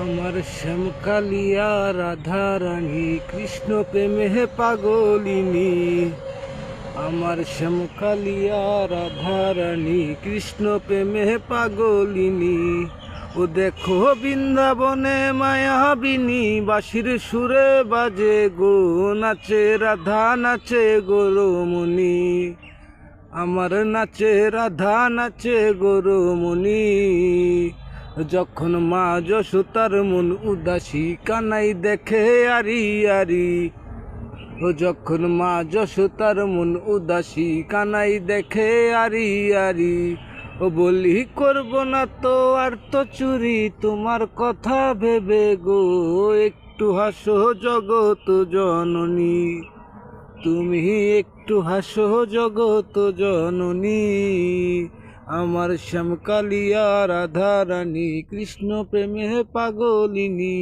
আমার শ্যামকালিয়া রাধারানী কৃষ্ণ প্রেমে পাগলিনী। আমার শ্যামকালিয়া রাধারানী কৃষ্ণ প্রেমে পাগলিনী। ও দেখো বৃন্দাবনে মায়াবিনী বাঁশির সুরে বাজে গো, নাচে রাধা নাচে গো রমণী। আমার নাচে রাধা নাচে গো রমণী। যখন মা যশোদার মন উদাসী কানাই দেখে আরি আরি। ও যখন মা যশোদার মন উদাসী কানাই দেখে আরি আরি। ও বলি করব না তো আর তো চুরি তোমার কথা ভেবে গো, একটু হাসো জগত জননী। তুমি একটু হাসো জগত জননী। আমার শ্যামকালিয়া রাধারানী কৃষ্ণ প্রেমে পাগলিনী।